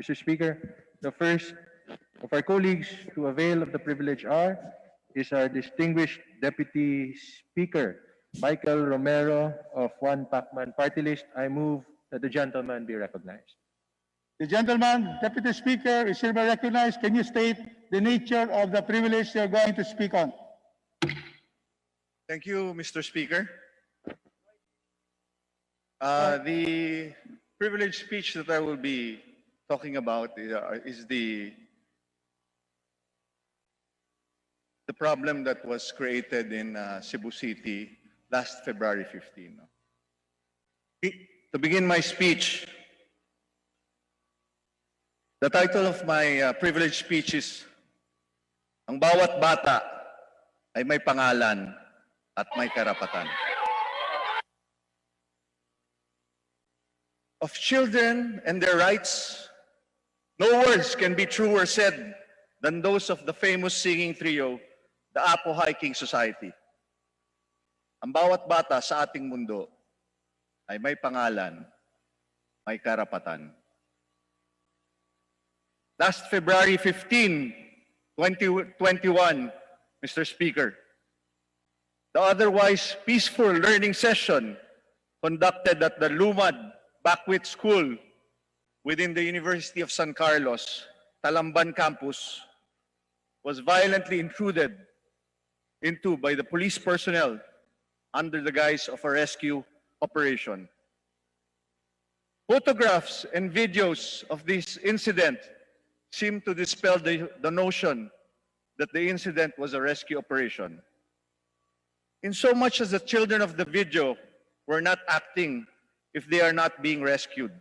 Mr. Speaker, the first of our colleagues to avail of the privilege is our distinguished Deputy Speaker, Michael Romero of One Pacman Party List. I move that the gentleman be recognized. The gentleman, Deputy Speaker, is hereby recognized. Can you state the nature of the privilege you're going to speak on? Thank you, Mr. Speaker. The privileged speech that I will be talking about is the problem that was created in Cebu City last February 15. To begin my speech, the title of my privileged speech is Ang bawat bata ay may pangalan at may karapatan. Of children and their rights, no words can be truer said than those of the famous singing trio, the Apo Hiking Society. Ang bawat bata sa ating mundo ay may pangalan, may karapatan. Last February 15, 2021, Mr. Speaker, the otherwise peaceful learning session conducted at the Lumad Backwit School within the University of San Carlos, Talamban campus, was violently intruded into by the police personnel under the guise of a rescue operation. Photographs and videos of this incident seem to dispel the notion that the incident was a rescue operation. In so much as the children of the video were not acting if they are not being rescued.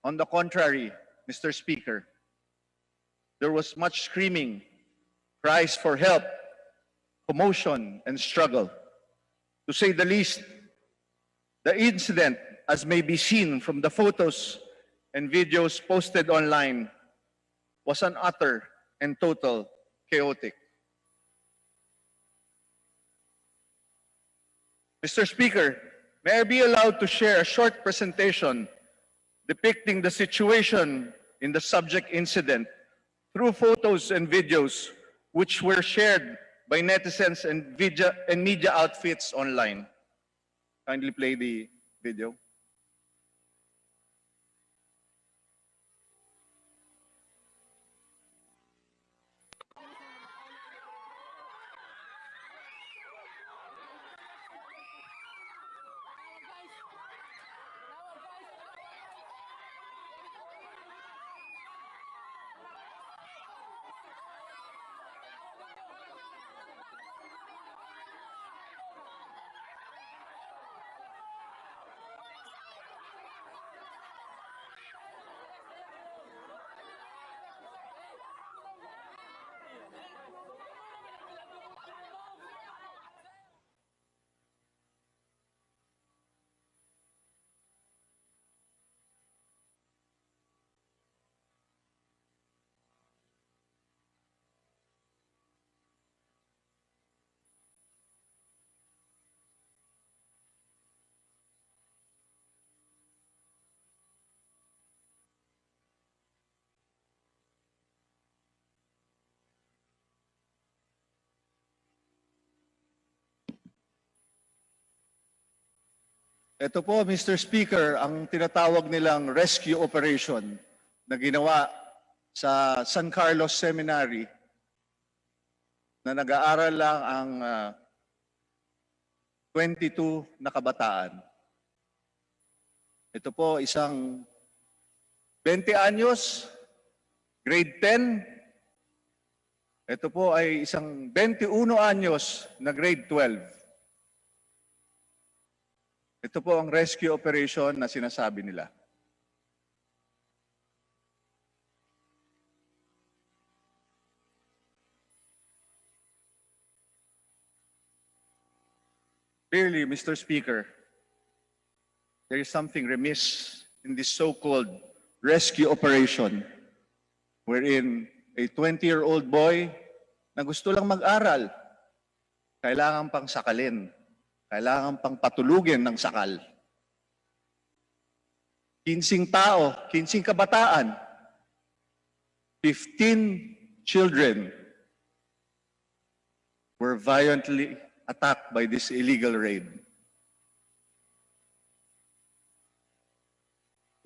On the contrary, Mr. Speaker, there was much screaming, cries for help, commotion, and struggle. To say the least, the incident, as may be seen from the photos and videos posted online, was an utter and total chaotic. Mr. Speaker, may I be allowed to share a short presentation depicting the situation in the subject incident through photos and videos which were shared by netizens and media outfits online. Kindly play the video. Ito po, Mr. Speaker, ang tinatawag nilang rescue operation na ginawa sa San Carlos Seminary na nag-aaral lang ang 22 na kabataan. Ito po, isang 20 anyos, grade 10. Ito po ay isang 21 anyos na grade 12. Ito po ang rescue operation na sinasabi nila. Clearly, Mr. Speaker, there is something remiss in this so-called rescue operation wherein a 20-year-old boy na gusto lang mag-aral, kailangan pang sakalin. Kailangan pang patulugin ng sakal. 15 tao, 15 kabataan, 15 children were violently attacked by this illegal raid.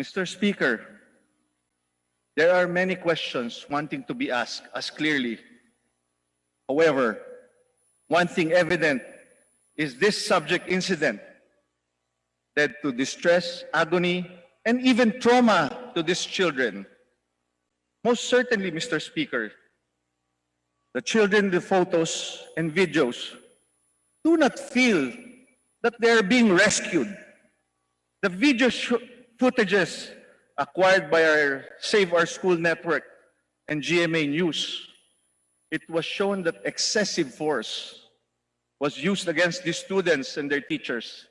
Mr. Speaker, there are many questions wanting to be asked as clearly. However, one thing evident is this subject incident led to distress, agony, and even trauma to these children. Most certainly, Mr. Speaker, the children in the photos and videos do not feel that they are being rescued. The video footages acquired by our Save Our School network and GMA News, it was shown that excessive force was used against the students and their teachers.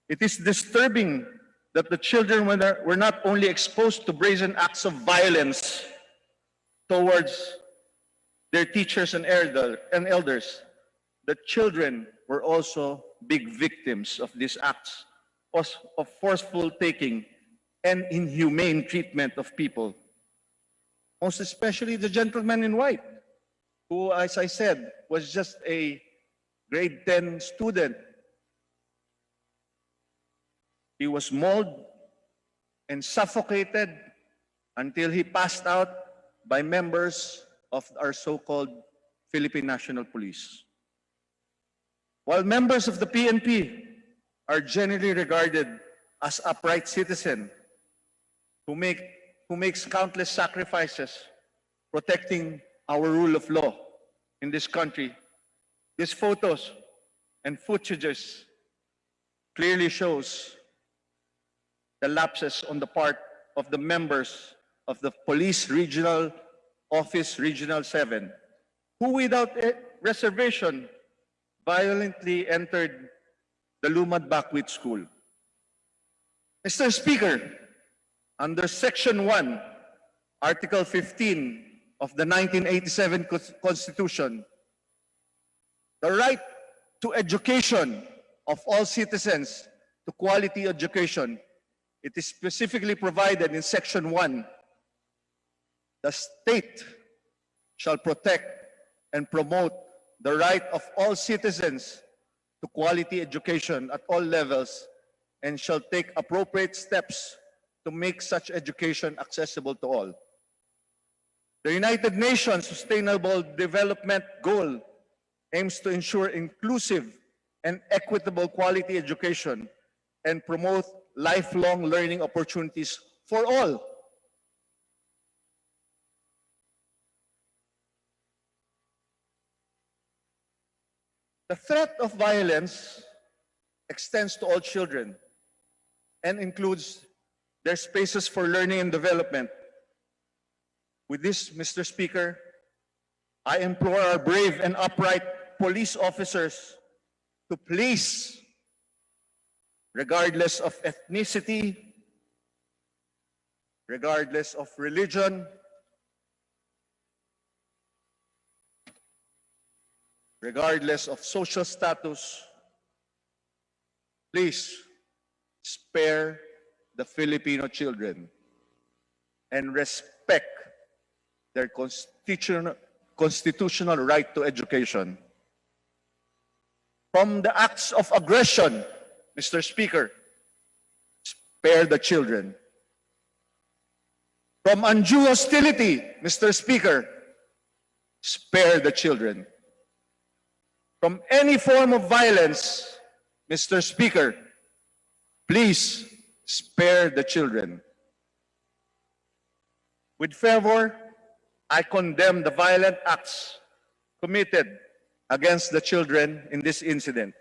It is disturbing that the children were not only exposed to brazen acts of violence towards their teachers and elders, the children were also big victims of these acts of forceful taking and inhumane treatment of people. Most especially the gentleman in white, who, as I said, was just a grade 10 student. He was mauled and suffocated until he passed out by members of our so-called Philippine National Police. While members of the PNP are generally regarded as upright citizens who makes countless sacrifices protecting our rule of law in this country, these photos and footages clearly shows the lapses on the part of the members of the Police Regional Office Regional 7, who without reservation violently entered the Lumad Bakwit School. Mr. Speaker, under Section 1, Article 15 of the 1987 Constitution, the right to education of all citizens to quality education, it is specifically provided in Section 1. The state shall protect and promote the right of all citizens to quality education at all levels and shall take appropriate steps to make such education accessible to all. The United Nations Sustainable Development Goal aims to ensure inclusive and equitable quality education and promote lifelong learning opportunities for all. The threat of violence extends to all children and includes their spaces for learning and development. With this, Mr. Speaker, I implore our brave and upright police officers to please, regardless of ethnicity, regardless of religion, regardless of social status, please spare the Filipino children and respect their constitutional right to education. From the acts of aggression, Mr. Speaker, spare the children. From undue hostility, Mr. Speaker, spare the children. From any form of violence, Mr. Speaker, please spare the children. With fervor, I condemn the violent acts committed against the children in this incident.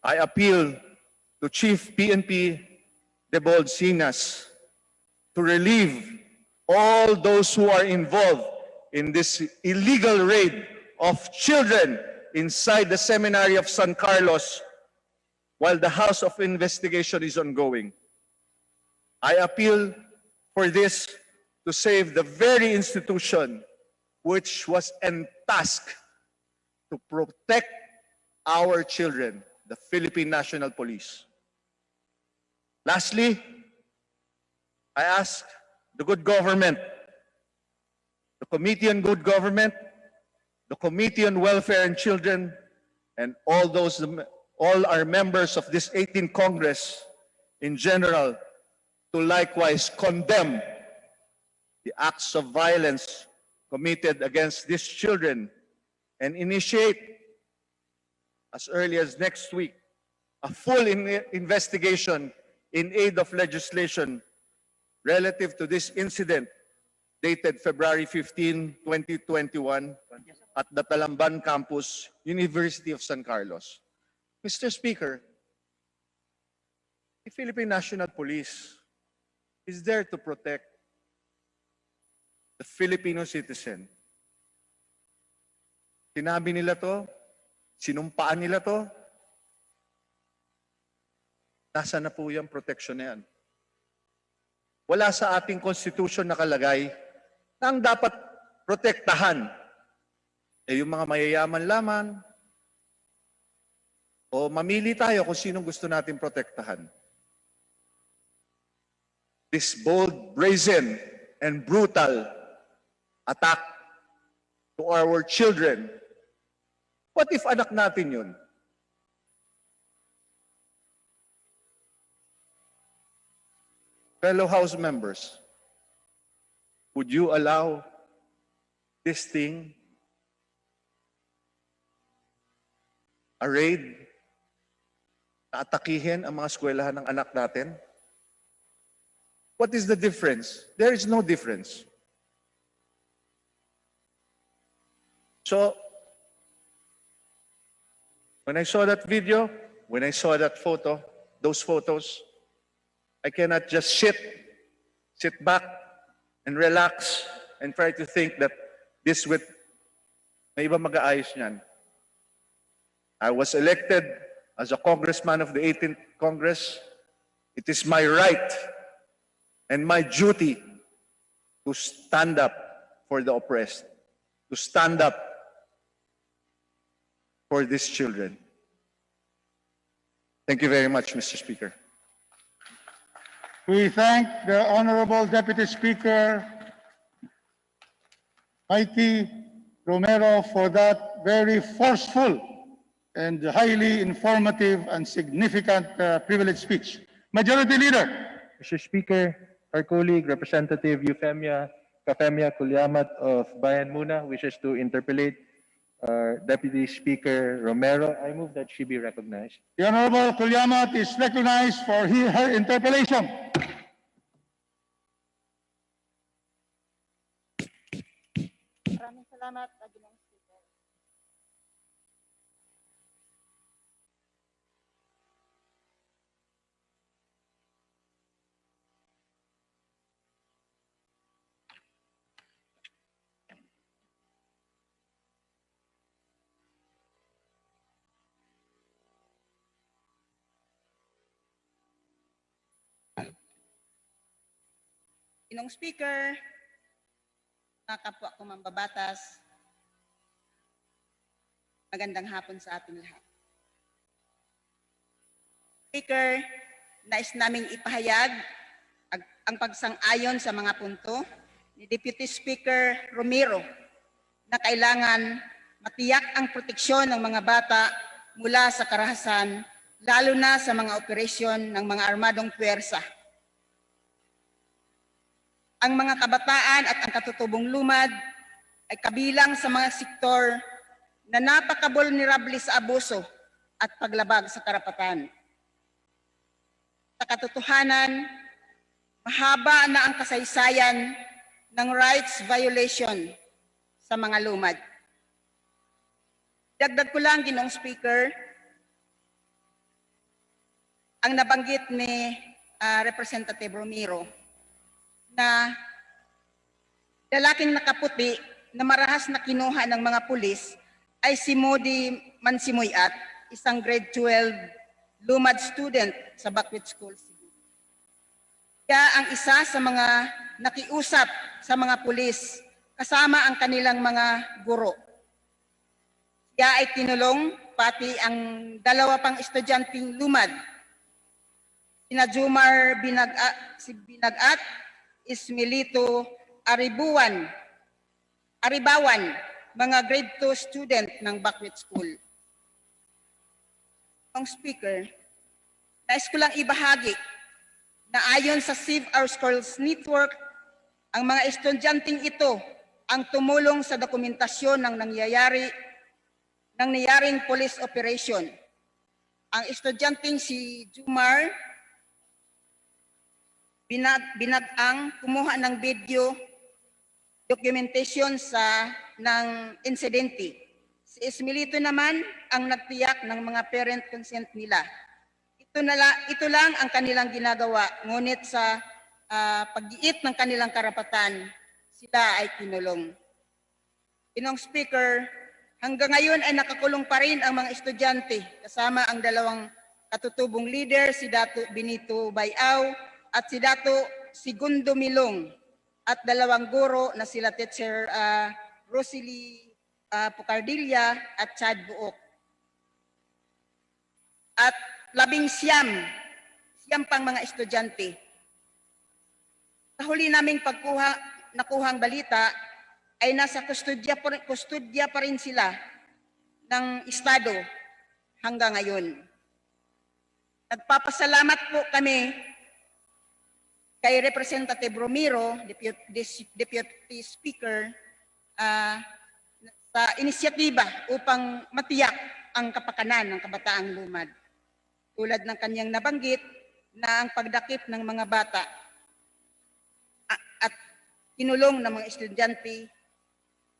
I appeal to Chief PNP Debold Sinas to relieve all those who are involved in this illegal raid of children inside the seminary of San Carlos while the House of Investigation is ongoing. I appeal for this to save the very institution which was entasked to protect our children, the Philippine National Police. Lastly, I ask the good government, the Committee on Good Government, the Committee on Welfare and Children, and all our members of this 18th Congress in general to likewise condemn the acts of violence committed against these children and initiate, as early as next week, a full investigation in aid of legislation relative to this incident dated February 15, 2021 at the Talamban campus, University of San Carlos. Mr. Speaker, the Philippine National Police is there to protect the Filipino citizen. Sinabi nila to, sinumpaan nila to, nasa na po yung protection na yan? Wala sa ating constitution nakalagay na ang dapat protektahan yung mga mayayaman lamang o mamili tayo kung sinong gusto natin protektahan. This bold, brazen, and brutal attack to our children, what if anak natin yun? Fellow House members, would you allow this thing, a raid, na atakihin ang mga eskwelahan ng anak natin? What is the difference? There is no difference. So, when I saw that video, when I saw that photo, those photos, I cannot just sit back and relax and try to think that this with may iba mag-aayos niyan. I was elected as a congressman of the 18th Congress. It is my right and my duty to stand up for the oppressed, to stand up for these children. Thank you very much, Mr. Speaker. We thank the Honorable Deputy Speaker, Mikey Romero, for that very forceful and highly informative and significant privilege speech. Majority Leader. Mr. Speaker, our colleague, Representative Kafemia Kulyamat of Bayan Muna wishes to interpellate Deputy Speaker Romero. I move that she be recognized. The Honorable Kulyamat is recognized for her interpellation. Maraming salamat, Panginoong Speaker. Panginoong Speaker, mga kapwa ko mambabatas, magandang hapon sa ating lahat. Speaker, nais naming ipahayag ang pagsang-ayon sa mga punto ni Deputy Speaker Romero na kailangan matiyak ang proteksyon ng mga bata mula sa karahasan, lalo na sa mga operasyon ng mga armadong puwersa. Ang mga kabataan at ang katutubong lumad ay kabilang sa mga sektor na napaka-vulnerable sa abuso at paglabag sa karapatan. Sa katotohanan, mahaba na ang kasaysayan ng rights violation sa mga lumad. Dagdag ko lang, Ginoong Speaker, ang nabanggit ni Representative Romero na lalaking nakaputi na marahas na kinuha ng mga pulis ay si Modi Mansimuyat, isang grade 12 lumad student sa Bakwit School. Siya ang isa sa mga nakiusap sa mga pulis kasama ang kanilang mga guro. Siya ay tinulong pati ang dalawa pang estudyanteng lumad, sina Jumar Binagat Ismelito Aribawan, mga grade 2 student ng Backwit School. Ang Speaker, nais ko lang ibahagi na ayon sa Save Our Schools Network, ang mga estudyanteng ito ang tumulong sa dokumentasyon ng nangyayaring police operation. Ang estudyanteng si Jumar Binag-ang kumuha ng video documentation ng insidente. Si Ismelito naman ang nagtiyak ng mga parent consent nila. Ito lang ang kanilang ginagawa, ngunit sa pag-iit ng kanilang karapatan, sila ay kinulong. Ginoong Speaker, hanggang ngayon ay nakakulong pa rin ang mga estudyante, kasama ang dalawang katutubong leader, si Dato Benito Bayaw at si Dato Segundo Milong, at dalawang guro na sila Teacher Rosalie Pucardilla at Chad Buok. At 11 pang mga estudyante. Sa huli naming nakuhang balita ay nasa kustudya pa rin sila ng Estado hanggang ngayon. Nagpapasalamat po kami kay Representative Romero, Deputy Speaker, sa inisyatiba upang matiyak ang kapakanan ng kabataang lumad. Tulad ng kanyang nabanggit na ang pagdakip ng mga bata at kinulong ng mga estudyante,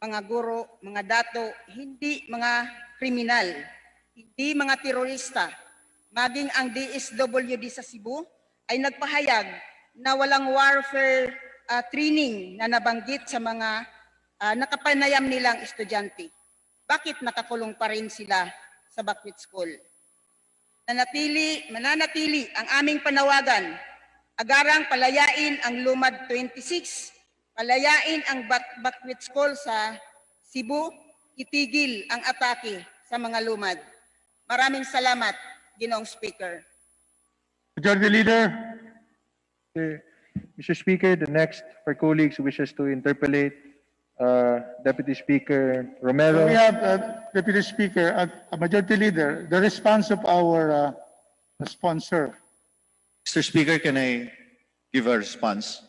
mga guro, mga dato, hindi mga kriminal, hindi mga terorista. Maging ang DSWD sa Cebu ay nagpahayag na walang warfare training na nabanggit sa mga nakapanayam nilang estudyante. Bakit nakakulong pa rin sila sa Backwit School? Mananatili ang aming panawagan, agarang palayain ang Lumad 26, palayain ang Backwit School sa Cebu, itigil ang atake sa mga lumad. Maraming salamat, Ginoong Speaker. Majority Leader. Mr. Speaker, the next for colleagues who wishes to interpolate Deputy Speaker Romero. We have Deputy Speaker and Majority Leader, the response of our sponsor. Mr. Speaker, can I give a response?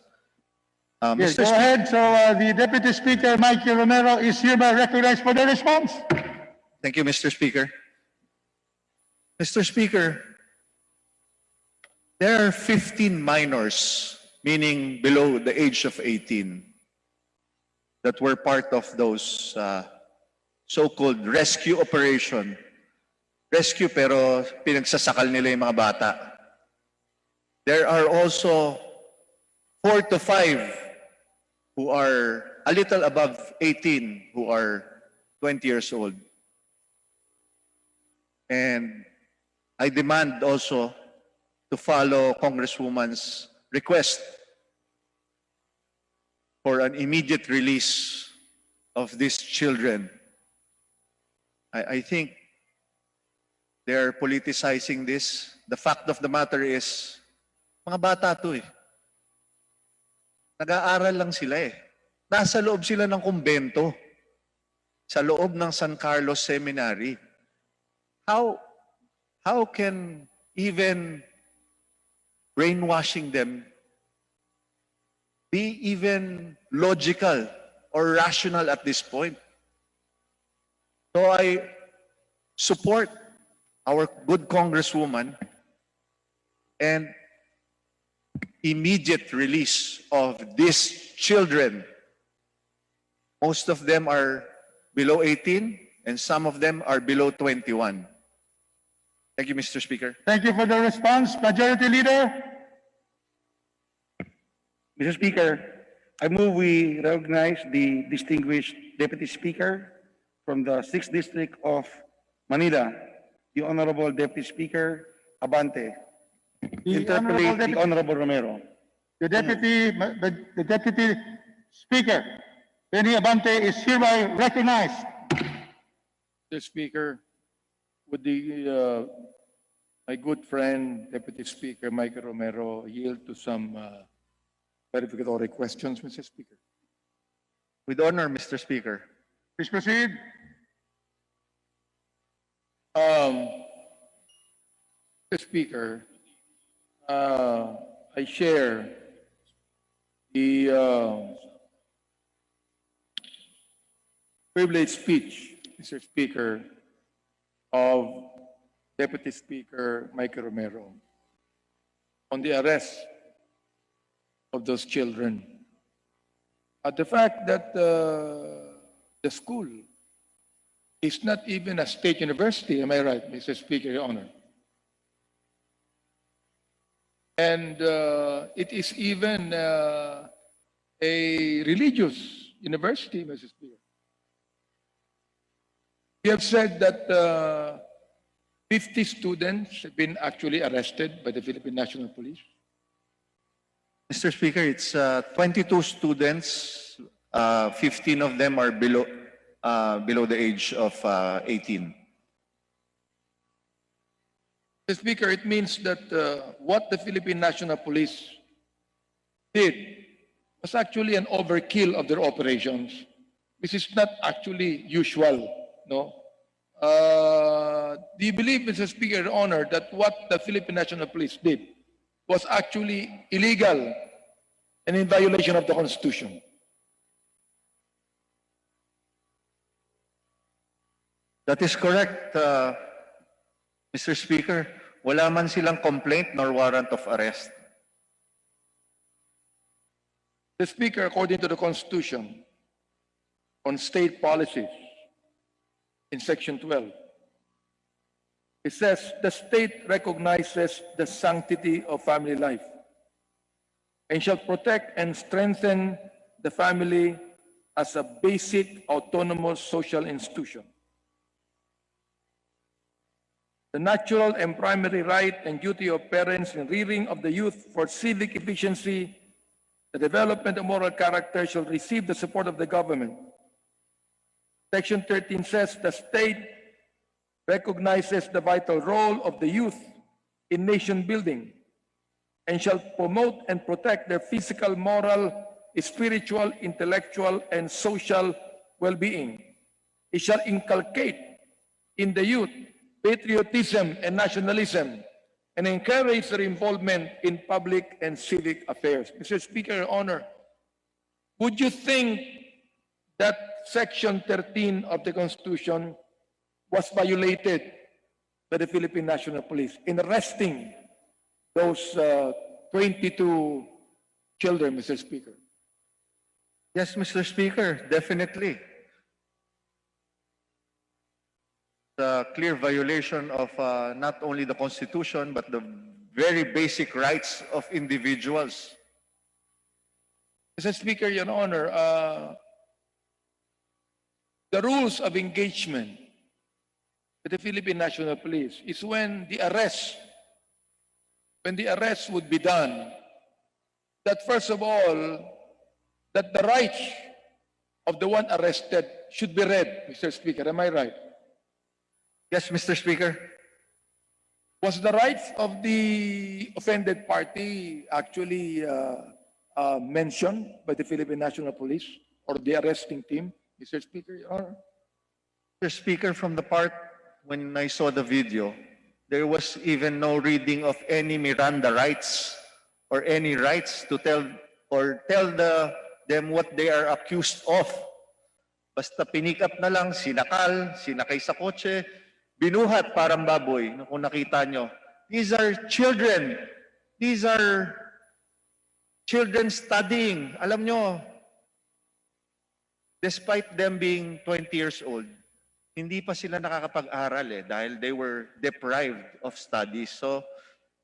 Yes, Mr. go ahead. So the Deputy Speaker, Mikey Romero, is hereby recognized for the response. Thank you, Mr. Speaker. Mr. Speaker, there are 15 minors, meaning below the age of 18, that were part of those so-called rescue operation. Rescue pero pinagsasakal nila yung mga bata. There are also 4 to 5 who are a little above 18, who are 20 years old. And I demand also to follow Congresswoman's request for an immediate release of these children. I think they're politicizing this. The fact of the matter is, mga bata to eh. Nag-aaral lang sila eh. Nasa loob sila ng kumbento. Sa loob ng San Carlos Seminary. How can even brainwashing them be even logical or rational at this point? So I support our good Congresswoman and immediate release of these children. Most of them are below 18 and some of them are below 21. Thank you, Mr. Speaker. Thank you for the response. Majority Leader. Mr. Speaker, I move we recognize the distinguished Deputy Speaker from the 6th District of Manila, the Honorable Deputy Speaker Abante. Interpolate the Honorable Romero. The Deputy Speaker, Benny Abante, is hereby recognized. Mr. Speaker, would my good friend, Deputy Speaker Michael Romero, yield to some clarificatory questions, Mr. Speaker. With honor, Mr. Speaker. Please proceed. Mr. Speaker, I share the privileged speech, Mr. Speaker, of Deputy Speaker Michael Romero on the arrest of those children. The fact that the school is not even a state university, am I right, Mr. Speaker, Your Honor? And it is even a religious university, Mr. Speaker. We have said that 50 students have been actually arrested by the Philippine National Police. Mr. Speaker, it's 22 students. 15 of them are below the age of 18. Mr. Speaker, it means that what the Philippine National Police did was actually an overkill of their operations, which is not actually usual, no? Do you believe, Mr. Speaker, Your Honor, that what the Philippine National Police did was actually illegal and in violation of the Constitution? That is correct, Mr. Speaker. Wala man silang complaint nor warrant of arrest. The Speaker, according to the Constitution, on state policies, in Section 12, it says the state recognizes the sanctity of family life and shall protect and strengthen the family as a basic autonomous social institution. The natural and primary right and duty of parents in rearing of the youth for civic efficiency, the development of moral character shall receive the support of the government. Section 13 says the state recognizes the vital role of the youth in nation building and shall promote and protect their physical, moral, spiritual, intellectual, and social well-being. It shall inculcate in the youth patriotism and nationalism and encourage their involvement in public and civic affairs. Mr. Speaker, Your Honor, would you think that Section 13 of the Constitution was violated by the Philippine National Police in arresting those 22 children, Mr. Speaker? Yes, Mr. Speaker, definitely. The clear violation of not only the Constitution, but the very basic rights of individuals. Mr. Speaker, Your Honor, the rules of engagement with the Philippine National Police is when the arrest would be done, that first of all, that the rights of the one arrested should be read, Mr. Speaker. Am I right? Yes, Mr. Speaker. Was the rights of the offended party actually mentioned by the Philippine National Police or the arresting team, Mr. Speaker, Your Honor? Mr. Speaker, from the part when I saw the video, there was even no reading of any Miranda rights or any rights to tell them what they are accused of. Basta pinick up na lang, sinakal, sinakay sa kotse, binuhat parang baboy. Kung nakita nyo, these are children. These are children studying. Alam nyo, despite them being 20 years old, hindi pa sila nakakapag-aral dahil they were deprived of studies. So,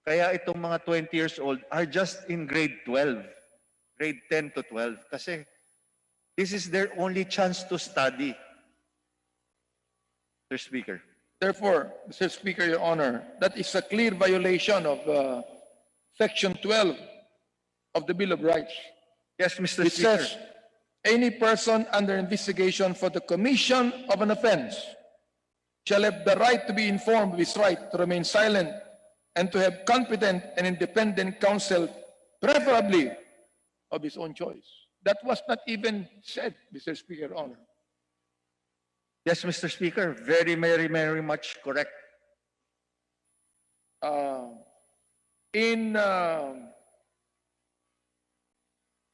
kaya itong mga 20 years old are just in grade 12, grade 10 to 12. Kasi this is their only chance to study. Mr. Speaker. Therefore, Mr. Speaker, Your Honor, that is a clear violation of Section 12 of the Bill of Rights. Yes, Mr. It Speaker. says, any person under investigation for the commission of an offense shall have the right to be informed of his right to remain silent and to have competent and independent counsel, preferably of his own choice. That was not even said, Mr. Speaker, Your Honor. Yes, Mr. Speaker, very, very, very much correct. In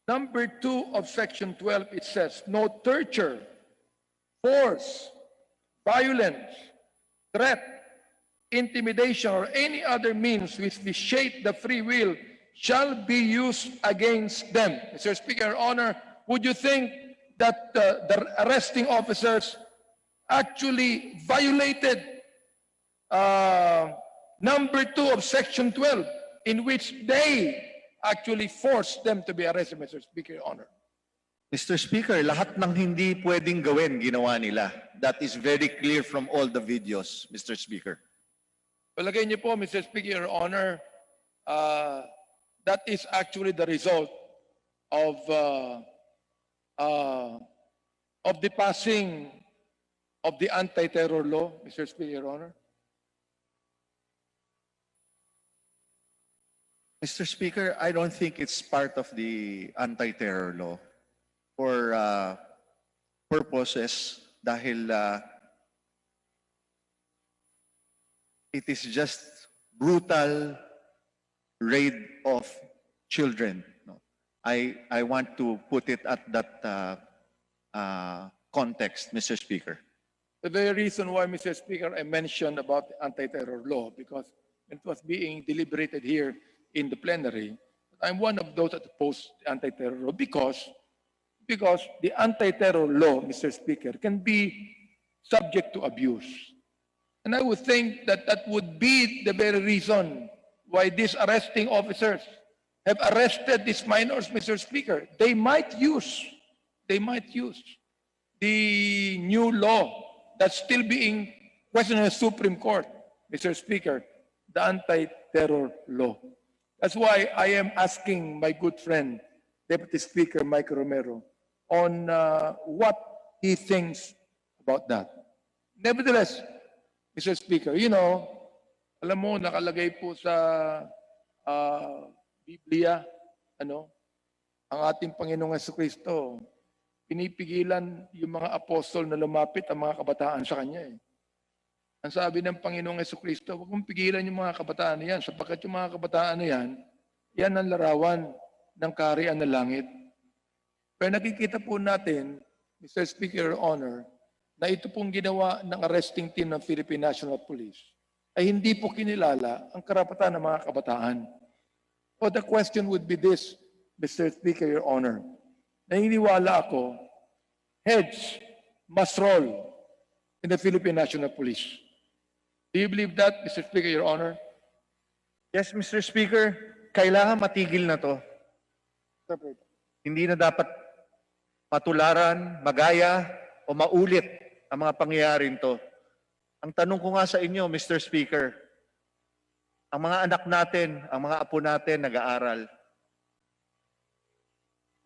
number 2 of section 12, it says, no torture, force, violence, threat, intimidation, or any other means which vitiate the free will shall be used against them. Mr. Speaker, Your Honor, would you think that the arresting officers actually violated number 2 of section 12, in which they actually forced them to be arrested, Mr. Speaker, Your Honor? Mr. Speaker, lahat ng hindi pwedeng gawin, ginawa nila. That is very clear from all the videos, Mr. Speaker. Palagay niyo po, Mr. Speaker, Your Honor, that is actually the result of the passing of the anti-terror law, Mr. Speaker, Your Honor. Mr. Speaker, I don't think it's part of the anti-terror law for purposes dahil it is just brutal raid of children. No. I want to put it at that context, Mr. Speaker. The very reason why, Mr. Speaker, I mentioned about the anti-terror law, because it was being deliberated here in the plenary. I'm one of those that oppose the anti-terror law because the anti-terror law, Mr. Speaker, can be subject to abuse. And I would think that that would be the very reason why these arresting officers have arrested these minors, Mr. Speaker. They might use the new law that's still being questioned in the Supreme Court, Mr. Speaker, the anti-terror law. That's why I am asking my good friend, Deputy Speaker Mike Romero, on what he thinks about that. Nevertheless, Mr. Speaker, you know, alam mo, nakalagay po sa Biblia, ang ating Panginoong Jesucristo, pinipigilan yung mga apostol na lumapit ang mga kabataan sa Kanya. Ang sabi ng Panginoong Jesucristo, huwag mong pigilan yung mga kabataan na yan, sapagkat yung mga kabataan na yan ang larawan ng kaharian ng langit. Pero nakikita po natin, Mr. Speaker, Your Honor, na ito pong ginawa ng arresting team ng Philippine National Police ay hindi po kinilala ang karapatan ng mga kabataan. So the question would be this, Mr. Speaker, Your Honor. Naniniwala ako, heads must roll in the Philippine National Police. Do you believe that, Mr. Speaker, Your Honor? Yes, Mr. Speaker, kailangan matigil na to. Hindi na dapat matularan, magaya, o maulit ang mga pangyayaring to. Ang tanong ko nga sa inyo, Mr. Speaker, ang mga anak natin, ang mga apo natin nag-aaral.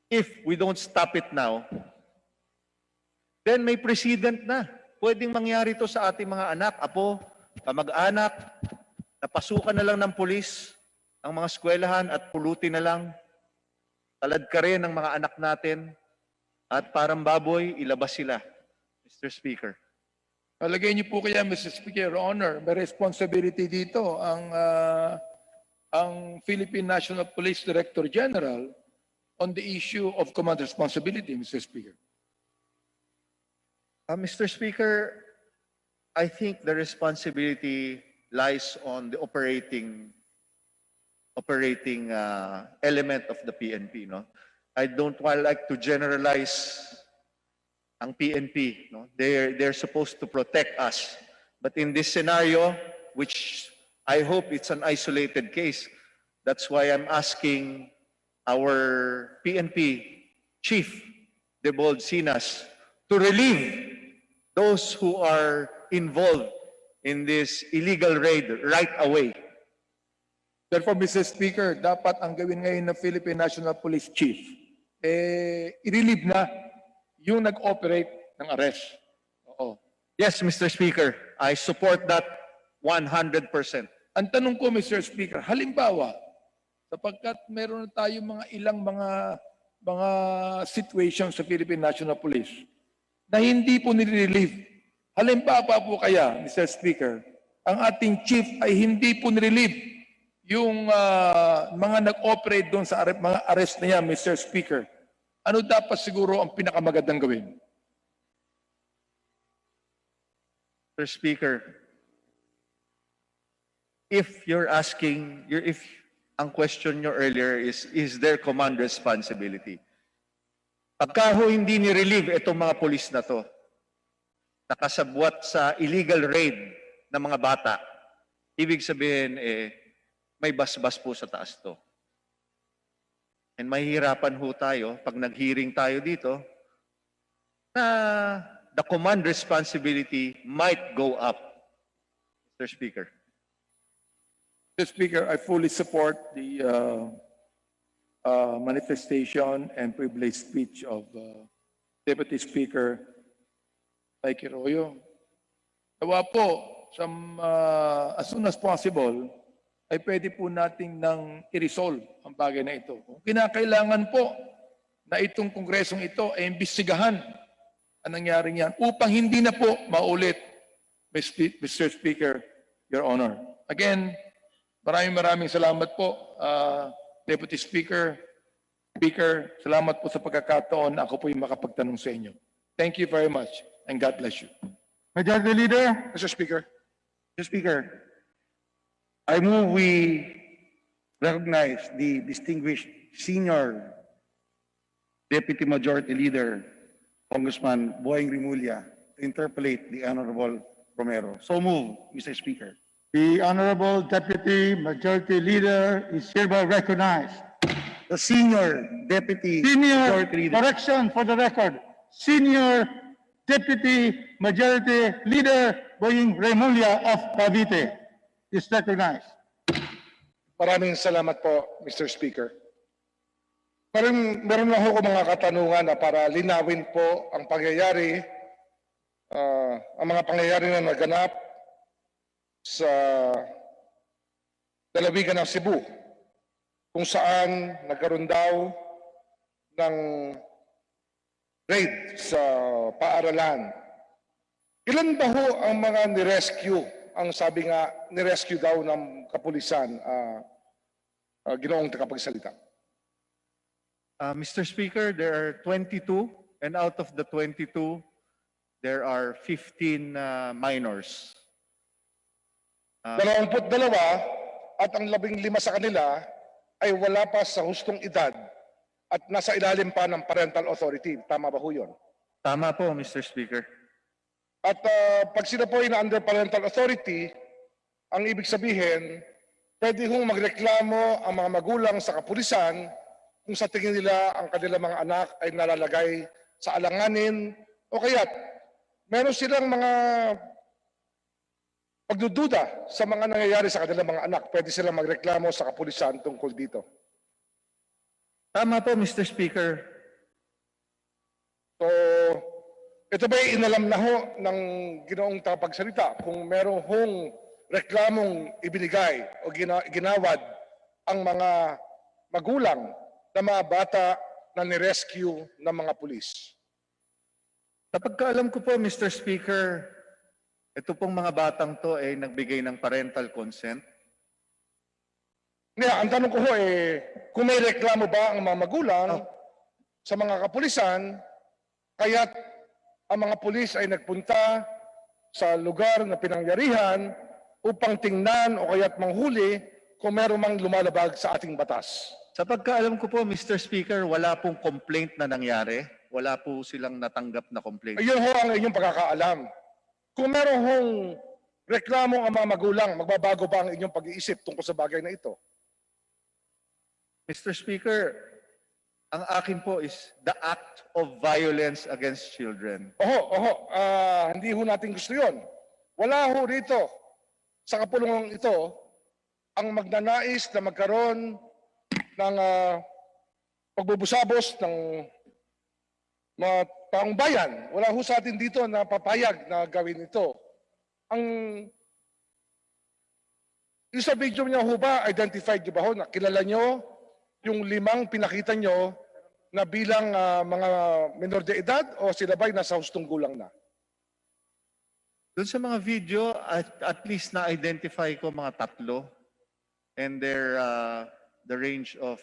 If we don't stop it now, then may precedent na. Pwedeng mangyari to sa ating mga anak, apo, kamag-anak, napasukan na lang ng pulis ang mga eskwelahan at pulutin na lang. Talad ka rin ng mga anak natin at parang baboy, ilabas sila, Mr. Speaker. Palagay niyo po kaya, Mr. Speaker, Your Honor, may responsibility dito ang Philippine National Police Director General on the issue of command responsibility, Mr. Speaker. Mr. Speaker, I think the responsibility lies on the operating element of the PNP. No, I don't like to generalize ang PNP. No, they're supposed to protect us, but in this scenario, which I hope it's an isolated case, that's why I'm asking our PNP Chief Debold Sinas to relieve those who are involved in this illegal raid right away. Therefore, Mr. Speaker, dapat ang gawin ngayon ng Philippine National Police Chief, i-relieve na yung nag-operate ng arrest. Oo. Yes, Mr. Speaker, I support that 100%. Ang tanong ko, Mr. Speaker, halimbawa, sapagkat meron na tayo ilang mga mga situations sa Philippine National Police na hindi po nire-relieve. Halimbawa po kaya, Mr. Speaker, ang ating chief ay hindi po nire-relieve yung mga nag-operate doon sa mga arrest na yan, Mr. Speaker. Ano dapat siguro ang pinakamagandang gawin? Mr. Speaker, if you're asking, if ang question nyo earlier is there command responsibility? Pagka ho hindi ni-relieve itong mga polis na to, nakasabwat sa illegal raid ng mga bata, ibig sabihin, may basbas po sa taas to. And mahihirapan ho tayo, pag nag-hearing tayo dito, na the command responsibility might go up, Mr. Speaker. Mr. Speaker, I fully support the manifestation and privileged speech of Deputy Speaker Mike Arroyo. Nawa po, as soon as possible, ay pwede po nating nang i-resolve ang bagay na ito. Kung kinakailangan po na itong kongresong ito ay imbestigahan ang nangyaring yan upang hindi na po maulit, Mr. Speaker, Your Honor. Again, maraming salamat po, Deputy Speaker. Speaker, salamat po sa pagkakataon na ako po yung makapagtanong sa inyo. Thank you very much and God bless you. Majority Leader. Mr. Speaker. Mr. Speaker, I move we recognize the distinguished senior Deputy Majority Leader, Congressman Boying Rimulya, to interpolate the Honorable Romero. So move, Mr. Speaker. The Honorable Deputy Majority Leader is hereby recognized. The senior Deputy Senior, Majority Leader. correction for the record, Senior Deputy Majority Leader Boying Remulla of Cavite is recognized. Maraming salamat po, Mr. Speaker. Meron lang ako mga katanungan na para linawin po ang pangyayari, ang mga pangyayari na naganap sa lalawigan ng Cebu, kung saan nagkaroon daw ng raid sa paaralan. Ilan ba ho ang mga ni-rescue? Ang sabi nga, ni-rescue daw ng kapulisan, ginoong tagapagsalita. Mr. Speaker, there are 22, and out of the 22, there are 15 minors. 22 at ang 15 sa kanila ay wala pa sa hustong edad at nasa ilalim pa ng parental authority. Tama ba ho yun? Tama po, Mr. Speaker. At pag sila po ay na-under parental authority, ang ibig sabihin, pwede hong magreklamo ang mga magulang sa kapulisan kung sa tingin nila ang kanilang mga anak ay nalalagay sa alanganin o kaya't meron silang mga pagdududa sa mga nangyayari sa kanilang mga anak. Pwede silang magreklamo sa kapulisan tungkol dito. Tama po, Mr. Speaker. So, ito ba'y inalam na ho ng ginoong tagapagsalita kung meron hong reklamong ibinigay o ginawad ang mga magulang na mga bata na nirescue ng mga pulis? Sa pagkaalam ko po, Mr. Speaker, ito pong mga batang to ay nagbigay ng parental consent. Ang tanong ko ho kung may reklamo ba ang mga magulang sa mga kapulisan, kaya't ang mga pulis ay nagpunta sa lugar na pinangyarihan upang tingnan o kaya't manghuli kung meron mang lumalabag sa ating batas. Sa pagkaalam ko po, Mr. Speaker, wala pong complaint na nangyari. Wala po silang natanggap na complaint. Ayun ho ang inyong pagkakaalam. Kung meron hong reklamo ang mga magulang, magbabago ba ang inyong pag-iisip tungkol sa bagay na ito? Mr. Speaker, ang akin po is the act of violence against children. Hindi ho natin gusto yon. Wala ho rito sa kapulungan ito ang magnanais na magkaroon ng pagbubusabos ng mga taong bayan. Wala ho sa atin dito na papayag na gawin ito. Yung sa video niyo ho ba, identified niyo ba ho, nakilala niyo yung 5 pinakita niyo na bilang mga minor de edad o sila ba'y nasa hustong gulang na? Doon sa mga video, at least na-identify ko mga tatlo and their the range of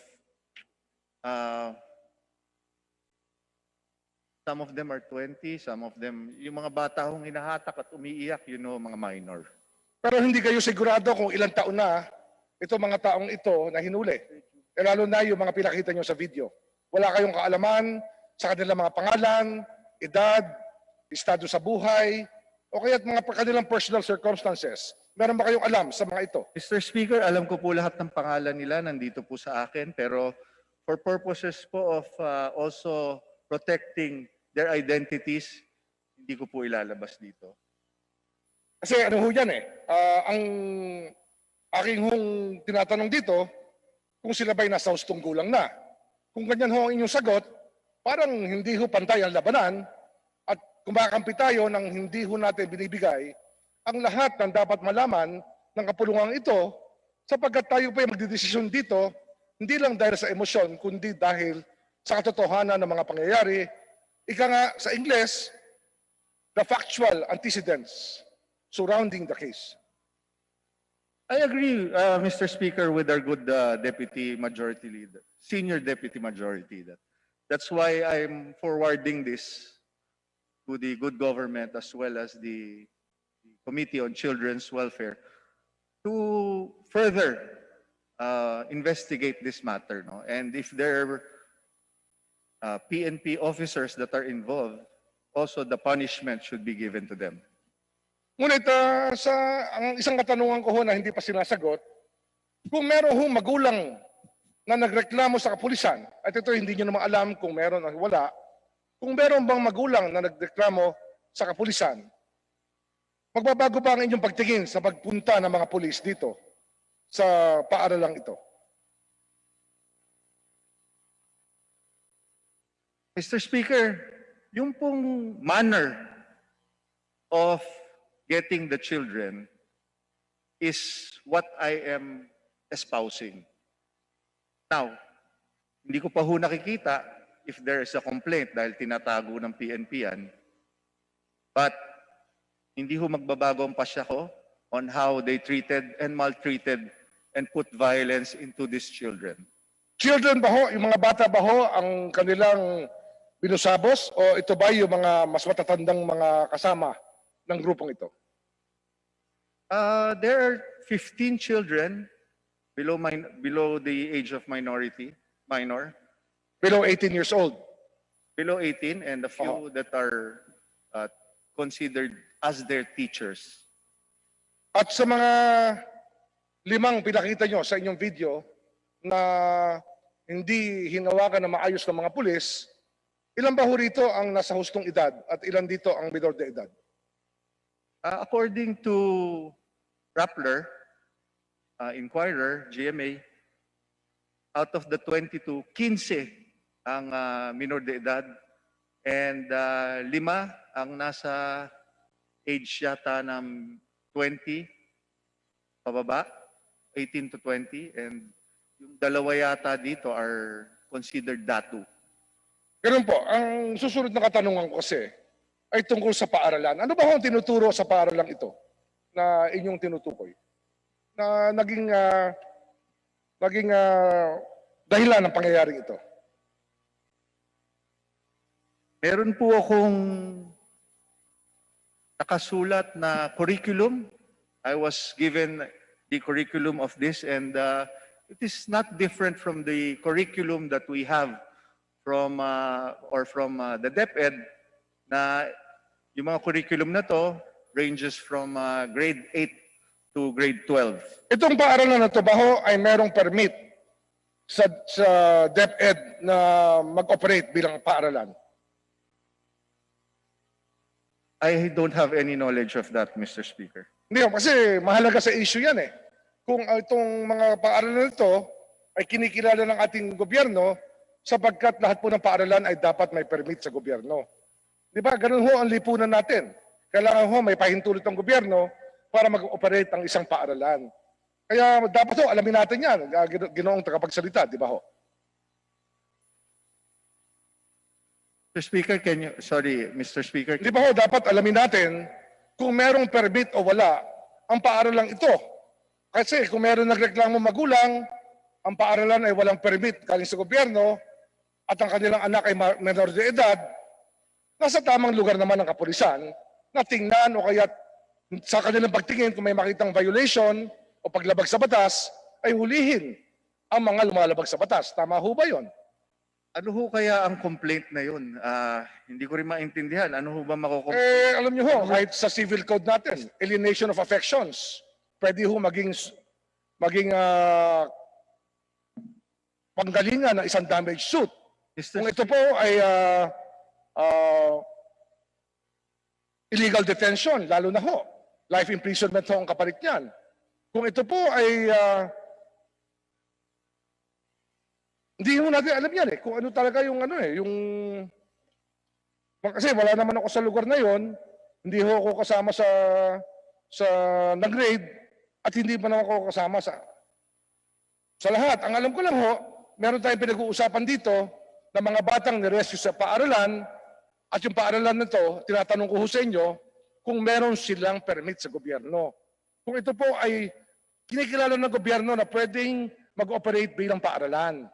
some of them are 20, some of them, yung mga bata hong hinahatak at umiiyak, mga minor. Pero hindi kayo sigurado kung ilang taon na ito mga taong ito na hinuli. Lalo na yung mga pinakita nyo sa video. Wala kayong kaalaman sa kanilang mga pangalan, edad, estado sa buhay, o kaya mga kanilang personal circumstances. Meron ba kayong alam sa mga ito? Mr. Speaker, alam ko po lahat ng pangalan nila, nandito po sa akin, pero for purposes po of also protecting their identities, hindi ko po ilalabas dito. Kasi ano ho yan ang aking hong tinatanong dito, kung sila ba'y nasa hustong gulang na. Kung ganyan ho ang inyong sagot, parang hindi ho pantay ang labanan at kumakampi tayo ng hindi ho natin binibigay ang lahat ng dapat malaman ng kapulungan ito sapagkat tayo pa yung magdidesisyon dito, hindi lang dahil sa emosyon, kundi dahil sa katotohanan ng mga pangyayari. Ika nga sa Ingles, the factual antecedents surrounding the case. I agree, Mr. Speaker, with our good Deputy Majority Leader, Senior Deputy Majority. That's why I'm forwarding this to the good government as well as the Committee on Children's Welfare to further investigate this matter. No? And if there are PNP officers that are involved, also the punishment should be given to them. Ngunit ang isang katanungan ko ho na hindi pa sinasagot, kung meron hong magulang na nagreklamo sa kapulisan, at ito hindi nyo naman alam kung meron o wala, kung meron bang magulang na nagreklamo sa kapulisan, magbabago ba ang inyong pagtingin sa pagpunta ng mga pulis dito sa paaralang ito? Mr. Speaker, yung pong manner of getting the children is what I am espousing. Now, hindi ko pa ho nakikita if there is a complaint dahil tinatago ng PNP yan. But hindi ho magbabago ang pasya ko on how they treated and maltreated and put violence into these children. Children ba ho, yung mga bata ba ho ang kanilang binusabos o ito ba yung mga mas matatandang mga kasama ng grupong ito? There are 15 children below the age of minor, Below 18 years old. below 18, and a few that are considered as their teachers. At sa mga 5 pinakita nyo sa inyong video na hindi hinawakan na maayos ng mga pulis, ilan ba ho rito ang nasa hustong edad at ilan dito ang minor de edad? According to Rappler, Inquirer, GMA, out of the 22, 15 ang minor de edad and 5 ang nasa age yata ng 20 pababa, 18 to 20, and yung 2 yata dito are considered datu. Ganun po, ang susunod na katanungan ko kasi ay tungkol sa paaralan. Ano ba ho ang tinuturo sa paaralan ito na inyong tinutukoy? Na naging dahilan ng pangyayaring ito? Meron po akong nakasulat na curriculum. I was given the curriculum of this, and it is not different from the curriculum that we have from the DepEd, na yung mga curriculum na to ranges from grade 8 to grade 12. Itong paaralan na ito ba ho ay merong permit sa DepEd na mag-operate bilang paaralan? I don't have any knowledge of that, Mr. Speaker. Hindi ho, kasi mahalaga sa issue yan eh. Kung itong mga paaralan na ito ay kinikilala ng ating gobyerno sapagkat lahat po ng paaralan ay dapat may permit sa gobyerno. Di ba? Ganun ho ang lipunan natin. Kailangan ho may pahintulot ng gobyerno para mag-operate ang isang paaralan. Kaya dapat ho, alamin natin yan, ginoong tagapagsalita, di ba ho? Mr. Speaker, Mr. Speaker, Hindi ba ho, dapat alamin natin kung merong permit o wala ang paaralang ito. Kasi kung meron nagreklamo magulang, ang paaralan ay walang permit galing sa gobyerno at ang kanilang anak ay menor de edad, nasa tamang lugar naman ng kapulisan na tingnan o kaya sa kanilang pagtingin kung may makitang violation o paglabag sa batas, ay hulihin ang mga lumalabag sa batas. Tama ho ba yun? ano ho kaya ang complaint na yun? Hindi ko rin maintindihan. Ano ho ba makukomplain? Alam niyo ho, kahit sa civil code natin, alienation of affections, pwede ho maging panggalingan ng isang damage suit. Kung ito po ay illegal detention, lalo na ho, life imprisonment ho ang kapalit niyan. Kung ito po ay hindi ho natin alam yan kung ano talaga yung kasi wala naman ako sa lugar na yon, hindi ho ako kasama sa nag-raid at hindi pa naman ako kasama sa lahat. Ang alam ko lang ho, meron tayong pinag-uusapan dito na mga batang nirescue sa paaralan at yung paaralan na to, tinatanong ko ho sa inyo kung meron silang permit sa gobyerno. Kung ito po ay kinikilala ng gobyerno na pwedeng mag-operate bilang paaralan.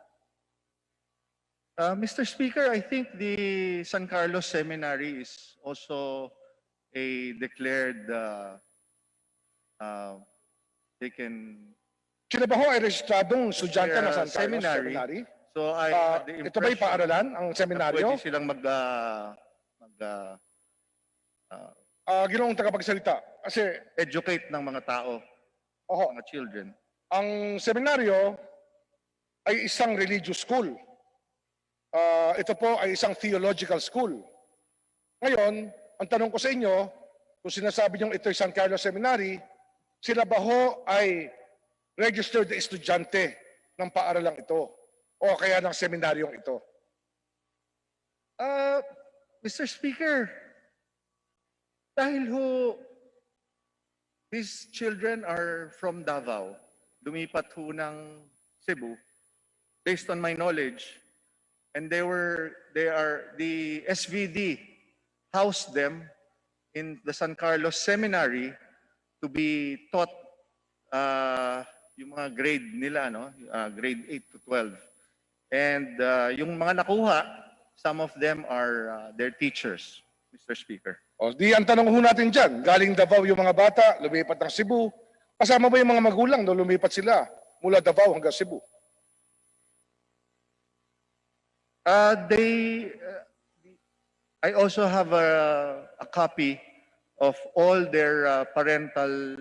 Mr. Speaker, I think the San Carlos Seminary is also a declared they can Sila ba ho ay rehistradong estudyante ng San Carlos seminary. Seminary? So I had the Ito ba yung impression paaralan, ang na seminaryo? pwede silang Ginoong tagapagsalita. Kasi educate ng mga tao, oho, mga children. ang seminaryo ay isang religious school. Ito po ay isang theological school. Ngayon, ang tanong ko sa inyo, kung sinasabi niyong ito ay San Carlos Seminary, sila ba ho ay registered na estudyante ng paaralang ito o kaya ng seminaryong ito? Mr. Speaker, dahil ho, these children are from Davao, lumipat ho ng Cebu, based on my knowledge, and the SVD housed them in the San Carlos Seminary to be taught yung mga grade nila, no? Grade 8 to 12. And yung mga nakuha, some of them are their teachers, Mr. Speaker. O di ang tanong ho natin dyan, galing Davao yung mga bata, lumipat ng Cebu, kasama ba yung mga magulang na lumipat sila mula Davao hanggang Cebu? I also have a copy of all their parental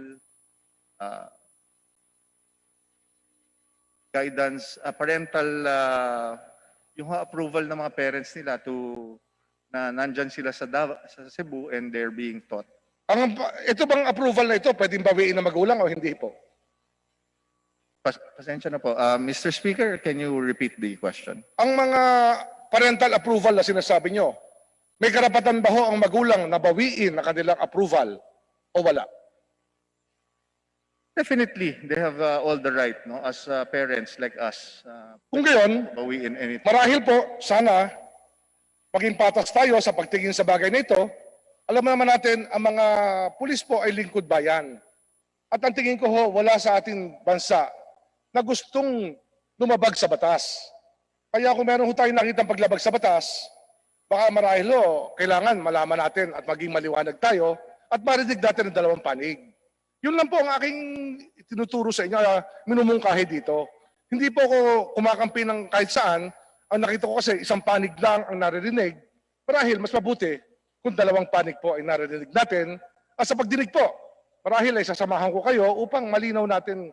guidance, yung approval ng mga parents nila na nandyan sila sa Cebu and they're being taught. Ito bang approval na ito, pwedeng bawiin ng magulang o hindi po? Pasensya na po. Mr. Speaker, can you repeat the question? Ang mga parental approval na sinasabi nyo, may karapatan ba ho ang magulang na bawiin na kanilang approval o wala? Definitely, they have all the right, no, as parents like us. Kung gayon, Bawiin anything. marahil po, sana, maging patas tayo sa pagtingin sa bagay na ito. Alam naman natin, ang mga pulis po ay lingkod bayan. At ang tingin ko ho, wala sa ating bansa na gustong lumabag sa batas. Kaya kung meron ho tayong nakitang paglabag sa batas, baka marahil ho, kailangan malaman natin at maging maliwanag tayo at marinig natin ang dalawang panig. Yun lang po ang aking tinuturo sa inyo, minumungkahi dito. Hindi po ako kumakampi ng kahit saan. Ang nakita ko kasi isang panig lang ang naririnig. Marahil mas mabuti kung dalawang panig po ay naririnig natin. At sa pagdinig po, marahil ay sasamahan ko kayo upang malinaw natin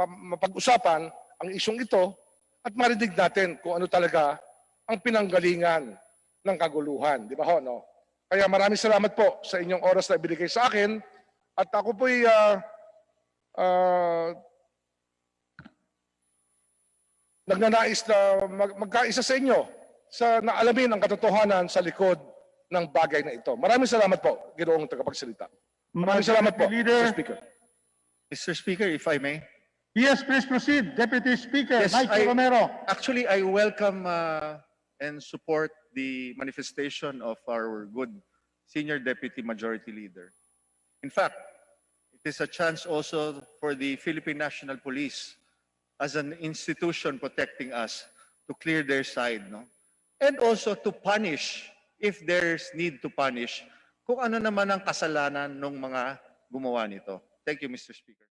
mapag-usapan ang isyong ito at marinig natin kung ano talaga ang pinanggalingan ng kaguluhan. Di ba ho, no? Kaya maraming salamat po sa inyong oras na ibinigay sa akin. At ako po'y nagnanais na magkaisa sa inyo sa naalamin ang katotohanan sa likod ng bagay na ito. Maraming salamat po, Ginoong tagapagsalita. Maraming salamat po, Mr. Speaker. Mr. Speaker, if I may. Yes, please proceed. Deputy Speaker Yes, Michael Romero. Actually, I welcome and support the manifestation of our good Senior Deputy Majority Leader. In fact, it is a chance also for the Philippine National Police as an institution protecting us to clear their side, no? And also to punish, if there's need to punish, kung ano naman ang kasalanan ng mga gumawa nito. Thank you, Mr. Speaker.